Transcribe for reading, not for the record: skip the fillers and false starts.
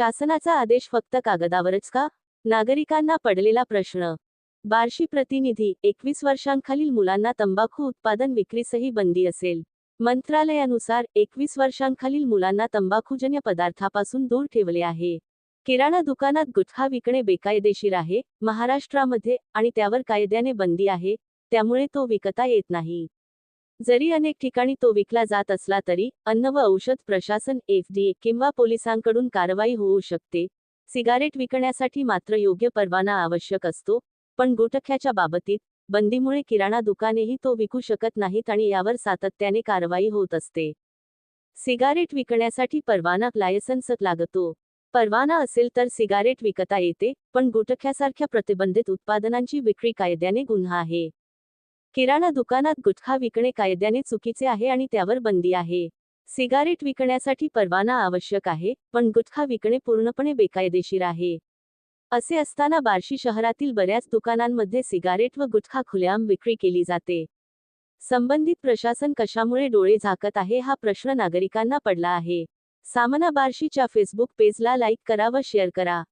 शासनाचा आदेश फक्त कागदावरच का? नागरिकांना पडलेला प्रश्न. बार्शी प्रतिनिधी. 21 वर्षांखालील मुलांना तंबाखू उत्पादन विक्रीसही बंदी असेल. मंत्रालयानुसार 21 वर्षांखालील मुलांना तंबाखूजन्य पदार्थापासून दूर ठेवले आहे. किराणा दुकानात गुटखा विकणे बेकायदेशीर आहे महाराष्ट्रामध्ये, आणि त्यावर कायद्याने बंदी आहे, त्यामुळे तो विकता येत नाही. जरी अनेक ठिकाणी तो विकला जात असला तरी अन्न व औषध प्रशासन FDA किंवा पोलिसांकडून कारवाई होऊ शकते. सिगारेट विकण्यासाठी मात्र योग्य परवाना आवश्यक असतो, पण गुटख्याच्या बाबतीत बंदीमुळे किराणा दुकानेही तो विकू शकत नाहीत आणि यावर सातत्याने कारवाई होत असते. सिगारेट विकण्यासाठी परवाना लायसन्स लागतो. परवाना असेल तर सिगारेट विकता येते, पण गुटख्यासारख्या प्रतिबंधित उत्पादनांची विक्री कायद्याने गुन्हा आहे. किराणा दुकानात गुटखा विकणे कायद्याने चुकीचे आहे आणि त्यावर बंदी आहे. सिगारेट विकण्यासाठी परवाना आवश्यक आहे, पण गुटखा विकणे पूर्णपणे बेकायदेशीर आहे. असे असताना बार्शी शहरातील बऱ्याच दुकानांमध्ये सिगारेट व गुटखा खुलेआम विक्री केली जाते. संबंधित प्रशासन कशामुळे डोळे झाकत आहे हा प्रश्न नागरिकांना पडला आहे. सामना बार्शीच्या फेसबुक पेजला लाईक करा व शेअर करा.